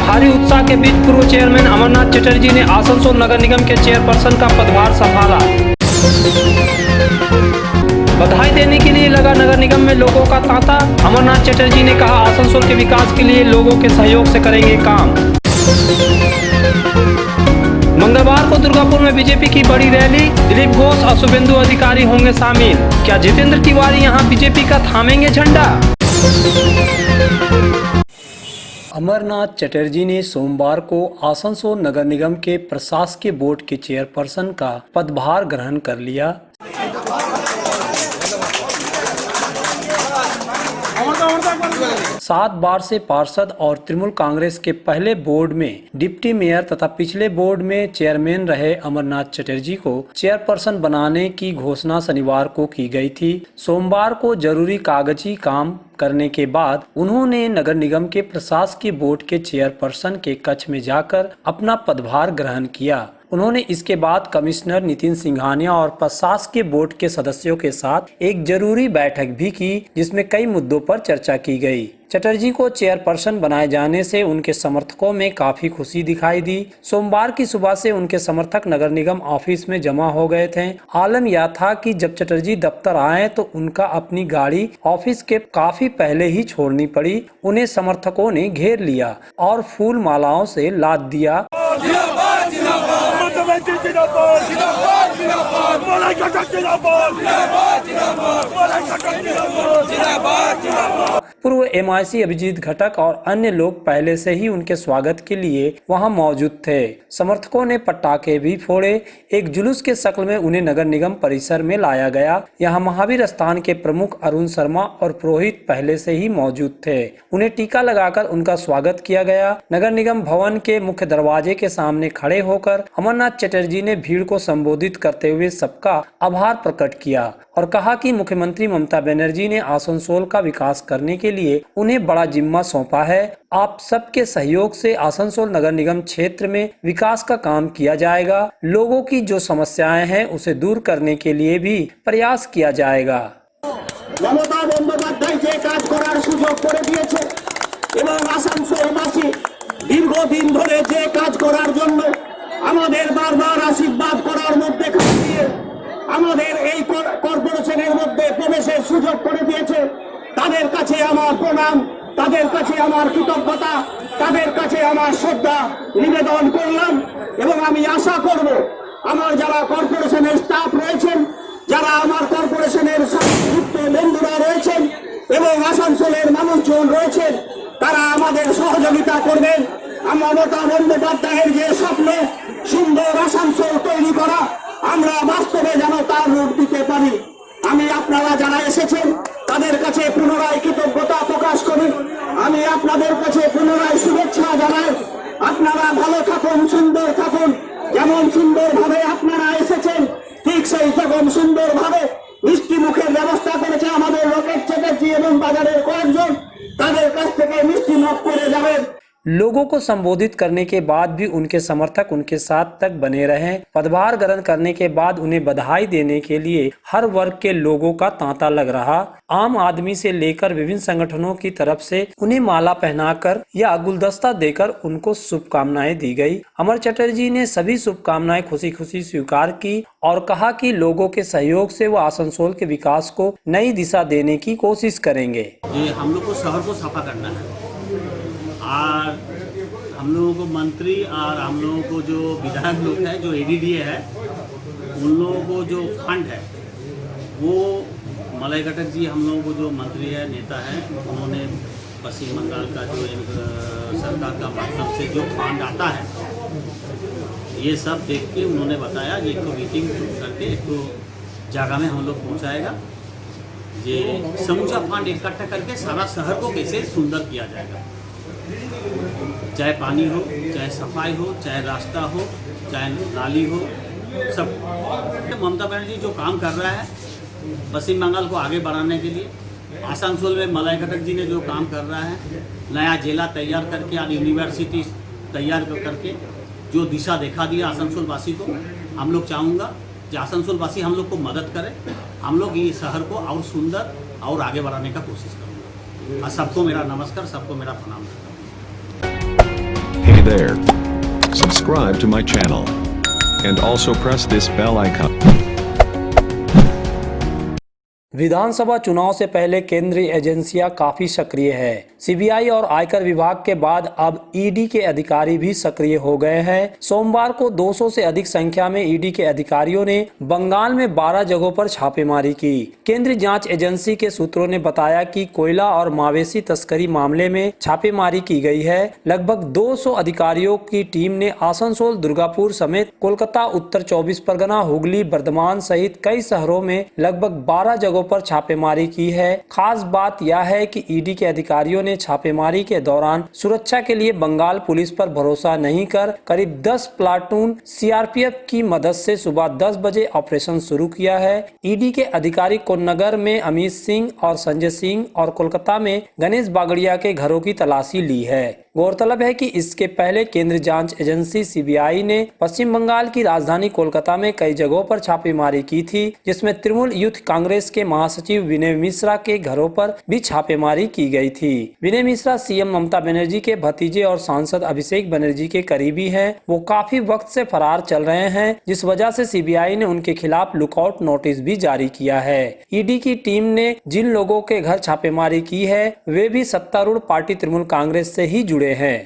भारी उत्साह के बीच पूर्व चेयरमैन अमरनाथ चटर्जी ने आसनसोल नगर निगम के चेयरपर्सन का पदभार संभाला। बधाई देने के लिए लगा नगर निगम में लोगों का तांता। अमरनाथ चटर्जी ने कहा, आसनसोल के विकास के लिए लोगों के सहयोग से करेंगे काम। मंगलवार को दुर्गापुर में बीजेपी की बड़ी रैली, दिलीप घोष और शुभेंदु अधिकारी होंगे शामिल। क्या जितेंद्र तिवारी यहां बीजेपी का थामेंगे झंडा? अमरनाथ चटर्जी ने सोमवार को आसनसोल नगर निगम के प्रशासकीय बोर्ड के चेयरपर्सन का पदभार ग्रहण कर लिया। 7 बार से पार्षद और तृणमूल कांग्रेस के पहले बोर्ड में डिप्टी मेयर तथा पिछले बोर्ड में चेयरमैन रहे अमरनाथ चटर्जी को चेयरपर्सन बनाने की घोषणा शनिवार को की गई थी। सोमवार को जरूरी कागजी काम करने के बाद उन्होंने नगर निगम के प्रशासकीय बोर्ड के चेयरपर्सन के कक्ष में जाकर अपना पदभार ग्रहण किया। उन्होंने इसके बाद कमिश्नर नितिन सिंघानिया और प्रशासकीय बोर्ड के सदस्यों के साथ एक जरूरी बैठक भी की, जिसमें कई मुद्दों पर चर्चा की गई। चटर्जी को चेयरपर्सन बनाए जाने से उनके समर्थकों में काफी खुशी दिखाई दी। सोमवार की सुबह से उनके समर्थक नगर निगम ऑफिस में जमा हो गए थे। आलम यह था कि जब चटर्जी दफ्तर आए तो उनका अपनी गाड़ी ऑफिस के काफी पहले ही छोड़नी पड़ी। उन्हें समर्थकों ने घेर लिया और फूल मालाओं से लाद दिया। पूर्व MIC अभिजीत घटक और अन्य लोग पहले से ही उनके स्वागत के लिए वहां मौजूद थे। समर्थकों ने पटाखे भी फोड़े। एक जुलूस के शक्ल में उन्हें नगर निगम परिसर में लाया गया। यहां महावीर स्थान के प्रमुख अरुण शर्मा और पुरोहित पहले से ही मौजूद थे। उन्हें टीका लगाकर उनका स्वागत किया गया। नगर निगम भवन के मुख्य दरवाजे के सामने खड़े होकर अमरनाथ चटर्जी ने भीड़ को संबोधित करते हुए सबका आभार प्रकट किया और कहा कि मुख्यमंत्री ममता बनर्जी ने आसनसोल का विकास करने के लिए उन्हें बड़ा जिम्मा सौंपा है। आप सबके सहयोग से आसनसोल नगर निगम क्षेत्र में विकास का काम किया जाएगा। लोगों की जो समस्याएं हैं उसे दूर करने के लिए भी प्रयास किया जाएगा। মমতা বন্দ্যোপাধ্যায় যে কাজ করার সুযোগ করে দিয়েছে এবং আসানসোলবাসী দীর্ঘদিন ধরে যে কাজ করার জন্য আমাদের বারবার আশীর্বাদ করার মধ্যে দিয়ে আমাদের এই কর্পোরেশনের মধ্যে প্রবেশের সুযোগ করে দিয়েছে, তাদের কাছে আমার প্রণাম, তাদের কাছে আমার কৃতজ্ঞতা, তাদের কাছে আমার শ্রদ্ধা নিবেদন করলাম। এবং আমি আশা করব আমার যারা কর্পোরেশনের স্টাফ রয়েছেন, যারা আমার কর্পোরেশনের যুক্ত বন্ধুরা রয়েছেন এবং আসানসোলের মানুষজন রয়েছেন, তারা আমাদের সহযোগিতা করবেন। মমতা বন্দ্যোপাধ্যায়ের যে স্বপ্ন সুন্দর আসানসোল তৈরি করা, আমরা বাস্তবে যেন তার রূপ দিতে পারি। আমি আপনারা যারা এসেছেন তাদের কাছে পুনরায় কৃতজ্ঞতা প্রকাশ করি। আমি আপনাদের কাছে পুনরায় শুভেচ্ছা জানাই। আপনারা ভালো থাকুন, সুন্দর থাকুন। যেমন সুন্দরভাবে আপনারা এসেছেন ঠিক সেই রকম সুন্দরভাবে মিষ্টি মুখের ব্যবস্থা করেছে আমাদের রকেট চ্যাটার্জি এবং বাজারের কয়েকজন, তাদের কাছ থেকে মিষ্টি মুখ করে যাবেন। लोगों को संबोधित करने के बाद भी उनके समर्थक उनके साथ तक बने रहे। पदभार ग्रहण करने के बाद उन्हें बधाई देने के लिए हर वर्ग के लोगों का तांता लग रहा। आम आदमी से लेकर विभिन्न संगठनों की तरफ से उन्हें माला पहनाकर या गुलदस्ता देकर उनको शुभकामनाएं दी गई। अमर चटर्जी ने सभी शुभकामनाएं खुशी खुशी स्वीकार की और कहा कि लोगों के सहयोग से वो आसनसोल के विकास को नई दिशा देने की कोशिश करेंगे। हम लोग को शहर को सफा करना है और हम लोगों को मंत्री और हम लोगों को जो विधायक लोग हैं, जो ADDA है, उन लोगों को जो फंड है वो मलाई घटक जी हम लोगों को जो मंत्री है, नेता है, उन्होंने पश्चिम बंगाल का जो सरकार का माध्यम से जो फंड आता है, ये सब देख के उन्होंने बताया कि एक तो मीटिंग करके एक तो जगह में हम लोग पहुँचाएगा, ये समूचा फंड इकट्ठा करके सारा शहर को कैसे सुंदर किया जाएगा। चाहे पानी हो, चाहे सफाई हो, चाहे रास्ता हो, चाहे नाली हो, सब। ममता बनर्जी जो काम कर रहा है पश्चिम बंगाल को आगे बढ़ाने के लिए, आसनसोल में मलाई घटक जी ने जो काम कर रहा है, नया जिला तैयार करके और यूनिवर्सिटी तैयार करके जो दिशा दिखा दिया आसनसोल वासी को, हम लोग चाहूँगा कि आसनसोल वासी हम लोग को मदद करें, हम लोग ये शहर को और सुंदर और आगे बढ़ाने का कोशिश करूँगा। और सबको मेरा नमस्कार, सबको मेरा प्रणाम। there. Subscribe to my channel. And also press this bell icon. विधानसभा चुनाव से पहले केंद्रीय एजेंसियां काफी सक्रिय है। सीबीआई और आयकर विभाग के बाद अब ईडी के अधिकारी भी सक्रिय हो गए हैं। सोमवार को 200 से अधिक संख्या में ईडी के अधिकारियों ने बंगाल में 12 जगहों पर छापेमारी की। केंद्रीय जांच एजेंसी के सूत्रों ने बताया कि कोयला और मवेशी तस्करी मामले में छापेमारी की गई है। लगभग 200 अधिकारियों की टीम ने आसनसोल, दुर्गापुर समेत कोलकाता, उत्तर 24 परगना, हुगली, बर्धमान सहित कई शहरों में लगभग 12 जगहों पर छापेमारी की है। खास बात यह है कि ईडी के अधिकारियों ने छापेमारी के दौरान सुरक्षा के लिए बंगाल पुलिस पर भरोसा नहीं कर करीब 10 प्लाटून सीआरपीएफ की मदद से सुबह 10 बजे ऑपरेशन शुरू किया है। ईडी के अधिकारी कोन्नगर में अमित सिंह और संजय सिंह और कोलकाता में गणेश बागड़िया के घरों की तलाशी ली है। गौरतलब है कि इसके पहले केंद्रीय जांच एजेंसी सीबीआई ने पश्चिम बंगाल की राजधानी कोलकाता में कई जगहों पर छापेमारी की थी, जिसमें तृणमूल यूथ कांग्रेस के महासचिव विनय मिश्रा के घरों पर भी छापेमारी की गई थी। विनय मिश्रा सीएम ममता बनर्जी के भतीजे और सांसद अभिषेक बनर्जी के करीबी हैं। वो काफी वक्त से फरार चल रहे हैं, जिस वजह से सीबीआई ने उनके खिलाफ लुकआउट नोटिस भी जारी किया है। ईडी की टीम ने जिन लोगों के घर छापेमारी की है वे भी सत्तारूढ़ पार्टी तृणमूल कांग्रेस से ही जुड़े हैं।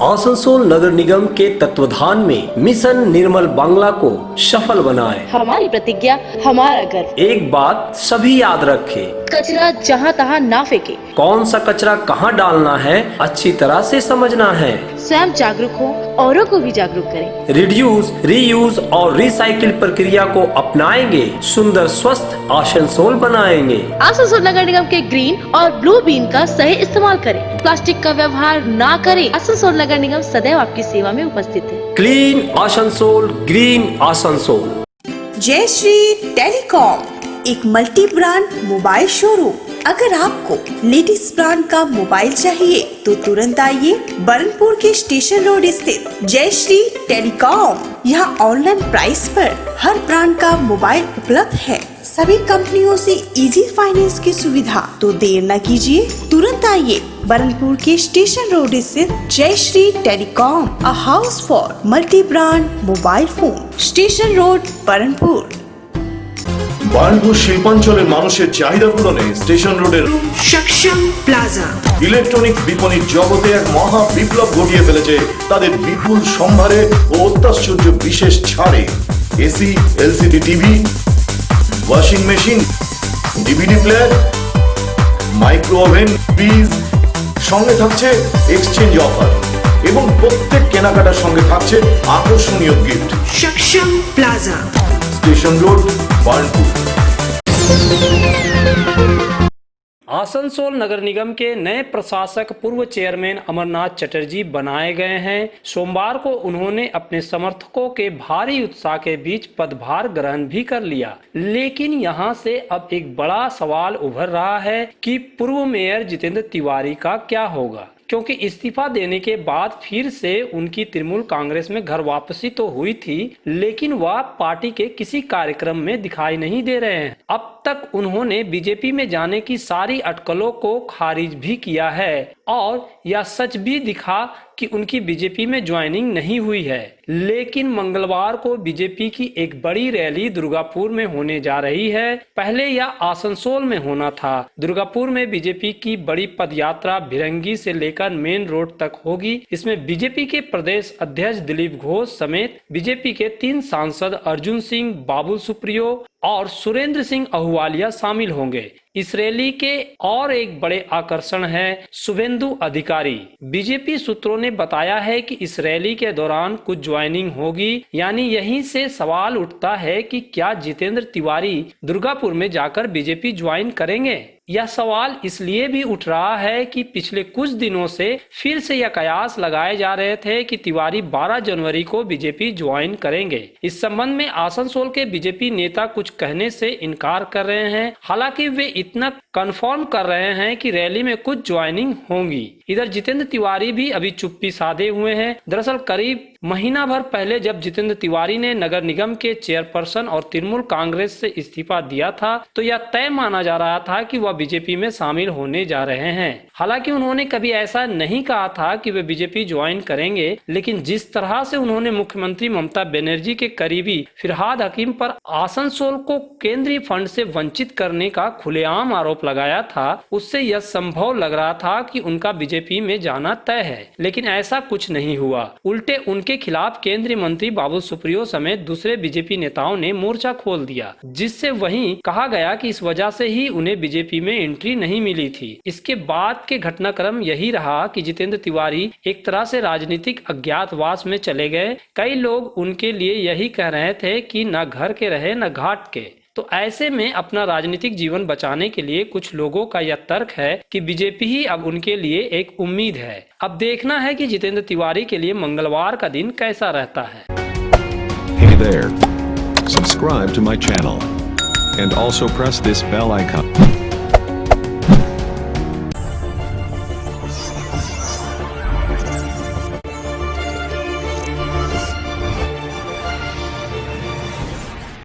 आसनसोल नगर निगम के तत्वाधान में मिशन निर्मल बांग्ला को सफल बनाएं। हमारी प्रतिज्ञा, हमारा गर्व। एक बात सभी याद रखें, कचरा जहाँ तहाँ ना फेंके। कौन सा कचरा कहाँ डालना है अच्छी तरह से समझना है। स्वयं जागरूक हो, औरों को भी जागरूक करें। रिड्यूस, रीयूज और रिसाइकिल प्रक्रिया को अपनाएंगे, सुंदर स्वस्थ आसनसोल बनाएंगे। आसनसोल नगर निगम के ग्रीन और ब्लू बीन का सही इस्तेमाल करें। प्लास्टिक का व्यवहार ना करें। आसनसोल नगर निगम सदैव आपकी सेवा में उपस्थित है। Clean Asansol, green Asansol. जय श्री टेलीकॉम, एक मल्टी ब्रांड मोबाइल शोरूम। अगर आपको लेडीज ब्रांड का मोबाइल चाहिए तो तुरंत आइए बरनपुर के स्टेशन रोड स्थित जय श्री टेलीकॉम। यहाँ ऑनलाइन प्राइस पर हर ब्रांड का मोबाइल उपलब्ध है। सभी कंपनियों से इजी फाइनेंस की सुविधा। तो देर न कीजिए, तुरंत आइए बरनपुर के स्टेशन रोड स्थित Jai Shri telecom, a house for multi brand mobile phone, station road Burnpur. Burnpur শিল্পাঞ্চলের মানুষের চাহিদা পূরণে স্টেশন রোডের সক্ষম প্লাজা ইলেকট্রনিক বিপণির জগতে এক মহা বিপ্লব ঘটিয়ে ফেলেছে তাদের বিপুল সম্ভারে ও অত্যাশ্চর্য বিশেষ ছাড়ে। AC, LCD TV, washing machine, DVD player, micro oven, fridge, সঙ্গে থাকছে এক্সচেঞ্জ অফার এবং প্রত্যেক কেনাকাটার সঙ্গে থাকছে আকর্ষণীয় গিফট। সক্ষম প্লাজা, स्टेशन रोड, बार्नपुर। आसनसोल नगर निगम के नए प्रशासक पूर्व चेयरमैन अमरनाथ चटर्जी बनाए गए हैं। सोमवार को उन्होंने अपने समर्थकों के भारी उत्साह के बीच पदभार ग्रहण भी कर लिया। लेकिन यहां से अब एक बड़ा सवाल उभर रहा है कि पूर्व मेयर जितेंद्र तिवारी का क्या होगा, क्योंकि इस्तीफा देने के बाद फिर से उनकी तृणमूल कांग्रेस में घर वापसी तो हुई थी, लेकिन वह पार्टी के किसी कार्यक्रम में दिखाई नहीं दे रहे हैं। अब तक उन्होंने बीजेपी में जाने की सारी अटकलों को खारिज भी किया है और यह सच भी दिखा कि उनकी बीजेपी में ज्वाइनिंग नहीं हुई है। लेकिन मंगलवार को बीजेपी की एक बड़ी रैली दुर्गापुर में होने जा रही है। पहले यह आसनसोल में होना था। दुर्गापुर में बीजेपी की बड़ी पदयात्रा भिरंगी से लेकर मेन रोड तक होगी। इसमें बीजेपी के प्रदेश अध्यक्ष दिलीप घोष समेत बीजेपी के 3 सांसद अर्जुन सिंह, बाबुल सुप्रियो और सुरेंद्र सिंह अहुवालिया शामिल होंगे। इस रैली के और एक बड़े आकर्षण है शुभेंदु अधिकारी। बीजेपी सूत्रों ने बताया है कि इस रैली के दौरान कुछ ज्वाइनिंग होगी, यानी यहीं से सवाल उठता है कि क्या जितेंद्र तिवारी दुर्गापुर में जाकर बीजेपी ज्वाइन करेंगे। यह सवाल इसलिए भी उठ रहा है कि पिछले कुछ दिनों से फिर से यह कयास लगाए जा रहे थे कि तिवारी 12 जनवरी को बीजेपी ज्वाइन करेंगे। इस संबंध में आसनसोल के बीजेपी नेता कुछ कहने से इनकार कर रहे हैं। हालांकि वे इतना कंफर्म कर रहे हैं कि रैली में कुछ ज्वाइनिंग होंगी। इधर जितेंद्र तिवारी भी अभी चुप्पी साधे हुए हैं। दरअसल करीब महीना भर पहले जब जितेंद्र तिवारी ने नगर निगम के चेयरपर्सन और तृणमूल कांग्रेस से इस्तीफा दिया था तो यह तय माना जा रहा था कि वह बीजेपी में शामिल होने जा रहे हैं। हालांकि उन्होंने कभी ऐसा नहीं कहा था कि वे बीजेपी ज्वाइन करेंगे, लेकिन जिस तरह से उन्होंने मुख्यमंत्री ममता बनर्जी के करीबी फिरहाद हकीम पर आसनसोल को केंद्रीय फंड से वंचित करने का खुलेआम आरोप लगाया था, उससे यह संभव लग रहा था कि उनका बीजेपी में जाना तय है। लेकिन ऐसा कुछ नहीं हुआ। उल्टे उनके खिलाफ केंद्रीय मंत्री बाबुल सुप्रियो समेत दूसरे बीजेपी नेताओं ने मोर्चा खोल दिया, जिससे वहीं कहा गया कि इस वजह से ही उन्हें बीजेपी में एंट्री नहीं मिली थी। इसके बाद के घटनाक्रम यही रहा कि जितेंद्र तिवारी एक तरह से राजनीतिक अज्ञातवास में चले गए। कई लोग उनके लिए यही कह रहे थे कि न घर के रहे न घाट के। तो ऐसे में अपना राजनीतिक जीवन बचाने के लिए कुछ लोगों का यह तर्क है कि बीजेपी ही अब उनके लिए एक उम्मीद है। अब देखना है कि जितेंद्र तिवारी के लिए मंगलवार का दिन कैसा रहता है। Hey there. Subscribe to my channel. And also press this bell icon.